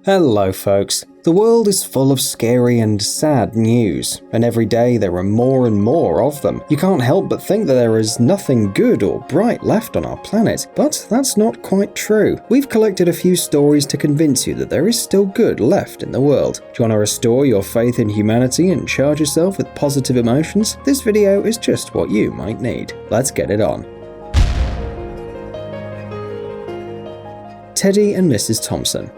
Hello folks. The world is full of scary and sad news, and every day there are more and more of them. You can't help but think that there is nothing good or bright left on our planet, but that's not quite true. We've collected a few stories to convince you that there is still good left in the world. Do you want to restore your faith in humanity and charge yourself with positive emotions? This video is just what you might need. Let's get it on. Teddy and Mrs Thompson.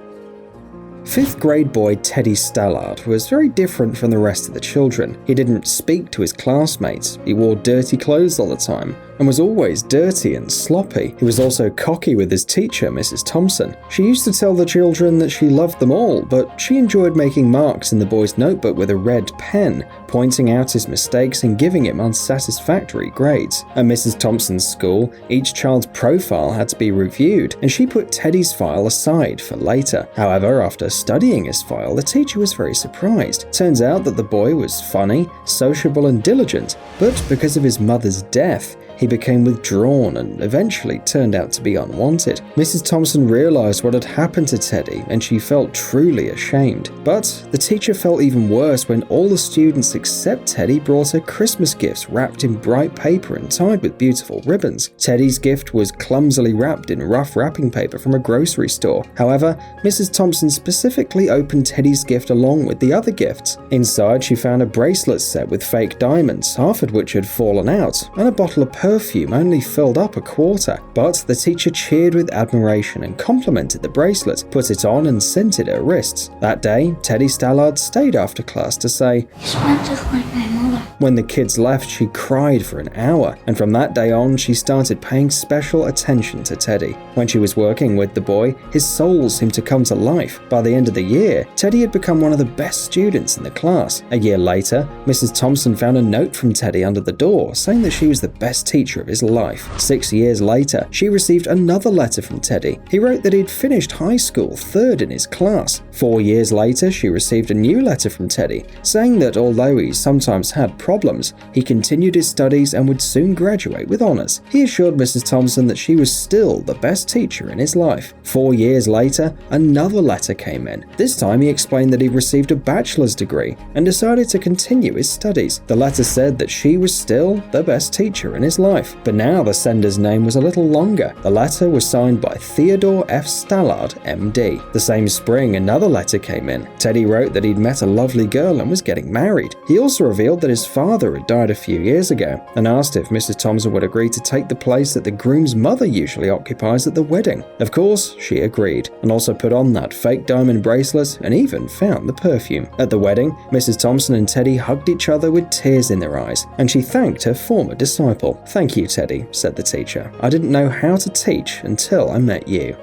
Fifth grade boy Teddy Stallard was very different from the rest of the children. He didn't speak to his classmates, he wore dirty clothes all the time, and was always dirty and sloppy. He was also cocky with his teacher, Mrs Thompson. She used to tell the children that she loved them all, but she enjoyed making marks in the boy's notebook with a red pen, pointing out his mistakes and giving him unsatisfactory grades. At Mrs Thompson's school, each child's profile had to be reviewed, and she put Teddy's file aside for later. However, after studying his file, the teacher was very surprised. Turns out that the boy was funny, sociable and diligent, but because of his mother's death, he became withdrawn and eventually turned out to be unwanted. Mrs Thompson realized what had happened to Teddy and she felt truly ashamed. But the teacher felt even worse when all the students except Teddy brought her Christmas gifts wrapped in bright paper and tied with beautiful ribbons. Teddy's gift was clumsily wrapped in rough wrapping paper from a grocery store. However, Mrs Thompson specifically opened Teddy's gift along with the other gifts. Inside, she found a bracelet set with fake diamonds, half of which had fallen out, and a bottle of perfume only filled up a quarter. But the teacher cheered with admiration and complimented the bracelet, put it on and scented her wrists. That day, Teddy Stallard stayed after class to say, "You smell just like my mother." When the kids left, she cried for an hour, and from that day on, she started paying special attention to Teddy. When she was working with the boy, his soul seemed to come to life. By the end of the year, Teddy had become one of the best students in the class. A year later, Mrs Thompson found a note from Teddy under the door, saying that she was the best teacher of his life. 6 years later, she received another letter from Teddy. He wrote that he'd finished high school third in his class. 4 years later, she received a new letter from Teddy, saying that although he sometimes had problems, he continued his studies and would soon graduate with honours. He assured Mrs Thompson that she was still the best teacher in his life. 4 years later, another letter came in. This time he explained that he'd received a bachelor's degree and decided to continue his studies. The letter said that she was still the best teacher in his life, but now the sender's name was a little longer. The letter was signed by Theodore F. Stallard, MD. The same spring, another letter came in. Teddy wrote that he'd met a lovely girl and was getting married. He also revealed that his father had died a few years ago and asked if Mrs Thompson would agree to take the place that the groom's mother usually occupies at the wedding. Of course, she agreed, and also put on that fake diamond bracelet and even found the perfume. At the wedding, Mrs Thompson and Teddy hugged each other with tears in their eyes, and she thanked her former disciple. "Thank you, Teddy," said the teacher. "I didn't know how to teach until I met you."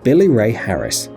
Billy Ray Harris.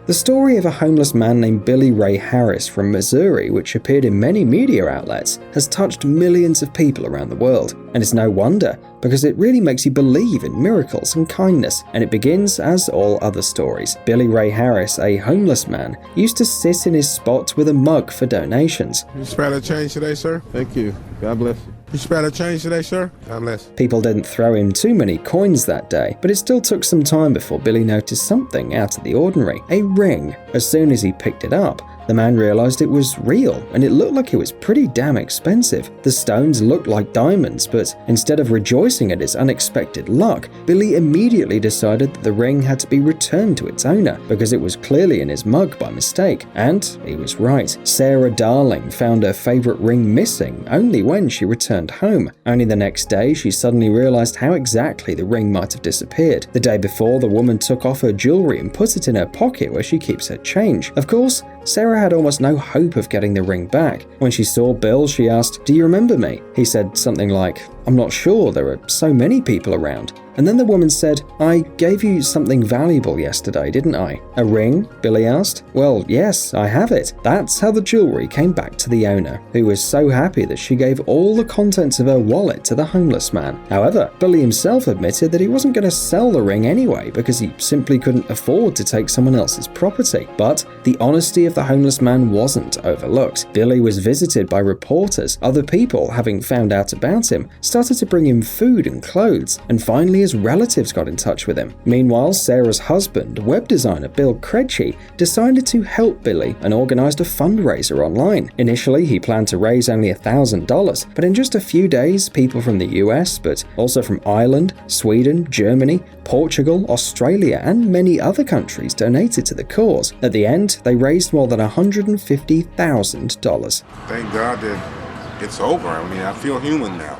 The story of a homeless man named Billy Ray Harris from Missouri, which appeared in many media outlets, has touched millions of people around the world. And it's no wonder, because it really makes you believe in miracles and kindness, and it begins as all other stories. Billy Ray Harris, a homeless man, used to sit in his spot with a mug for donations. "You spare a change today, sir?" "Thank you. God bless you." "You spare a change today, sir?" "God bless." People didn't throw him too many coins that day, but it still took some time before Billy noticed something out of the ordinary. A ring. As soon as he picked it up, the man realized it was real, and it looked like it was pretty damn expensive. The stones looked like diamonds, but instead of rejoicing at his unexpected luck, Billy immediately decided that the ring had to be returned to its owner, because it was clearly in his mug by mistake. And he was right. Sarah Darling found her favorite ring missing only when she returned home. Only the next day, she suddenly realized how exactly the ring might have disappeared. The day before, the woman took off her jewelry and put it in her pocket where she keeps her change. Of course, Sarah had almost no hope of getting the ring back. When she saw Bill, she asked, "Do you remember me?" He said something like, "I'm not sure, there are so many people around." And then the woman said, "I gave you something valuable yesterday, didn't I?" "A ring?" Billy asked. "Well, yes, I have it." That's how the jewelry came back to the owner, who was so happy that she gave all the contents of her wallet to the homeless man. However, Billy himself admitted that he wasn't going to sell the ring anyway because he simply couldn't afford to take someone else's property. But the honesty of the homeless man wasn't overlooked. Billy was visited by reporters, other people having found out about him, started to bring him food and clothes, and finally his relatives got in touch with him. Meanwhile, Sarah's husband, web designer Bill Crecci, decided to help Billy and organized a fundraiser online. Initially, he planned to raise only $1,000, but in just a few days, people from the US, but also from Ireland, Sweden, Germany, Portugal, Australia, and many other countries donated to the cause. At the end, they raised more than $150,000. Thank God that it's over. I mean, I feel human now.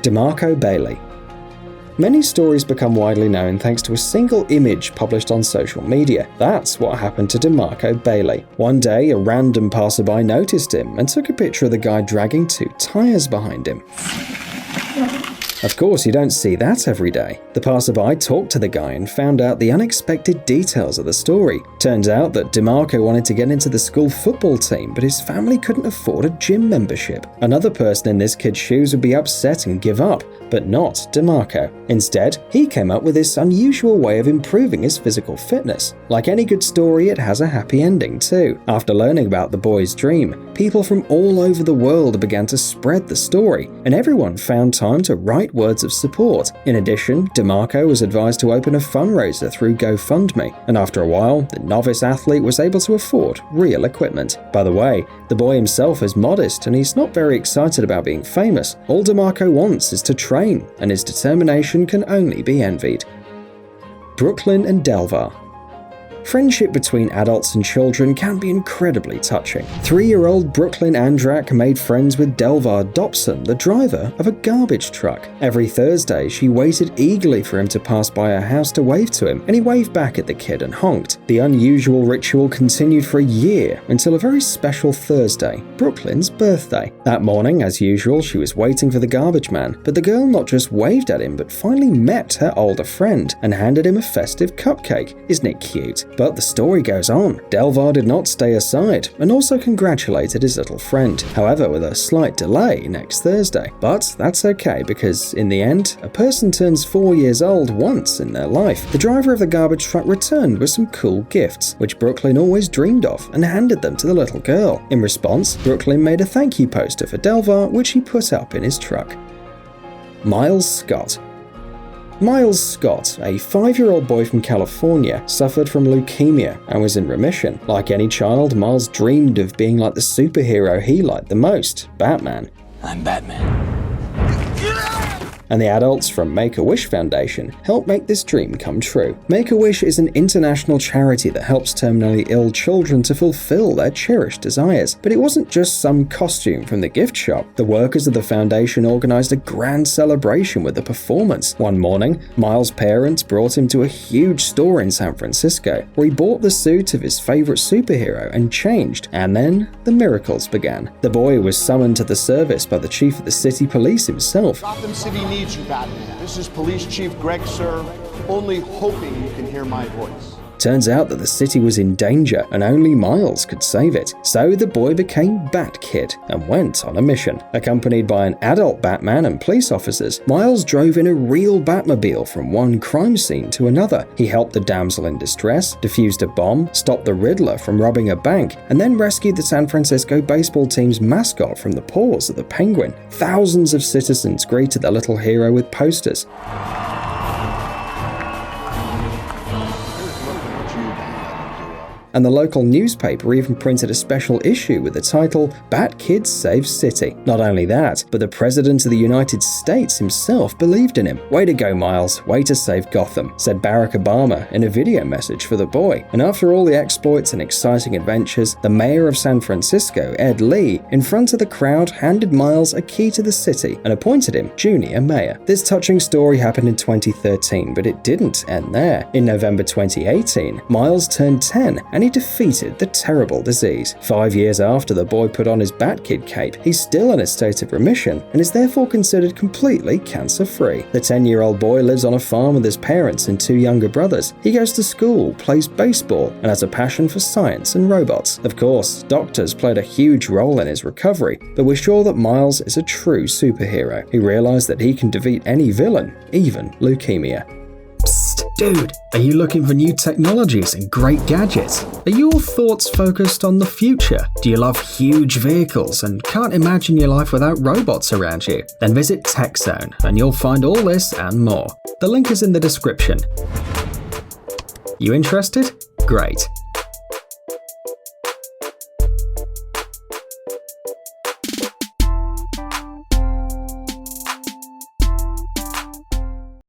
Demarco Bailey. Many stories become widely known thanks to a single image published on social media. That's what happened to Demarco Bailey. One day, a random passerby noticed him and took a picture of the guy dragging 2 tires behind him. Of course, you don't see that every day. The passerby talked to the guy and found out the unexpected details of the story. Turns out that Demarco wanted to get into the school football team, but his family couldn't afford a gym membership. Another person in this kid's shoes would be upset and give up, but not Demarco. Instead, he came up with this unusual way of improving his physical fitness. Like any good story, it has a happy ending too. After learning about the boy's dream, people from all over the world began to spread the story, and everyone found time to write words of support. In addition, Demarco was advised to open a fundraiser through GoFundMe, and after a while, the novice athlete was able to afford real equipment. By the way, the boy himself is modest and he's not very excited about being famous. All Demarco wants is to train, and his determination can only be envied. Brooklyn and Delvar. Friendship between adults and children can be incredibly touching. 3-year-old Brooklyn Andrak made friends with Delvar Dobson, the driver of a garbage truck. Every Thursday, she waited eagerly for him to pass by her house to wave to him, and he waved back at the kid and honked. The unusual ritual continued for a year until a very special Thursday, Brooklyn's birthday. That morning, as usual, she was waiting for the garbage man, but the girl not just waved at him, but finally met her older friend and handed him a festive cupcake. Isn't it cute? But the story goes on. Delvar did not stay aside and also congratulated his little friend, however with a slight delay next Thursday. But that's okay because in the end, a person turns 4 years old once in their life. The driver of the garbage truck returned with some cool gifts, which Brooklyn always dreamed of, and handed them to the little girl. In response, Brooklyn made a thank you poster for Delvar, which he put up in his truck. Miles Scott. Miles Scott, a 5-year-old boy from California, suffered from leukemia and was in remission. Like any child, Miles dreamed of being like the superhero he liked the most, Batman. I'm Batman. And the adults from Make-A-Wish Foundation helped make this dream come true. Make-A-Wish is an international charity that helps terminally ill children to fulfill their cherished desires. But it wasn't just some costume from the gift shop. The workers of the foundation organized a grand celebration with a performance. One morning, Miles' parents brought him to a huge store in San Francisco, where he bought the suit of his favorite superhero and changed. And then, the miracles began. The boy was summoned to the service by the chief of the city police himself. Gotham City needs you, Batman. This is Police Chief Greg, sir. Only hoping you can hear my voice. Turns out that the city was in danger and only Miles could save it. So the boy became Bat Kid and went on a mission. Accompanied by an adult Batman and police officers, Miles drove in a real Batmobile from one crime scene to another. He helped the damsel in distress, defused a bomb, stopped the Riddler from robbing a bank, and then rescued the San Francisco baseball team's mascot from the paws of the Penguin. Thousands of citizens greeted the little hero with posters. And the local newspaper even printed a special issue with the title, Bat Kid Saves City. Not only that, but the President of the United States himself believed in him. Way to go, Miles. Way to save Gotham, said Barack Obama in a video message for the boy. And after all the exploits and exciting adventures, the mayor of San Francisco, Ed Lee, in front of the crowd handed Miles a key to the city and appointed him junior mayor. This touching story happened in 2013, but it didn't end there. In November 2018, Miles turned 10 and he defeated the terrible disease. 5 years after the boy put on his Bat-Kid cape, he's still in a state of remission and is therefore considered completely cancer-free. The 10-year-old boy lives on a farm with his parents and 2 younger brothers. He goes to school, plays baseball, and has a passion for science and robots. Of course, doctors played a huge role in his recovery, but we're sure that Miles is a true superhero. He realized that he can defeat any villain, even leukemia. Psst. Dude, are you looking for new technologies and great gadgets? Are your thoughts focused on the future? Do you love huge vehicles and can't imagine your life without robots around you? Then visit TechZone and you'll find all this and more. The link is in the description. You interested? Great.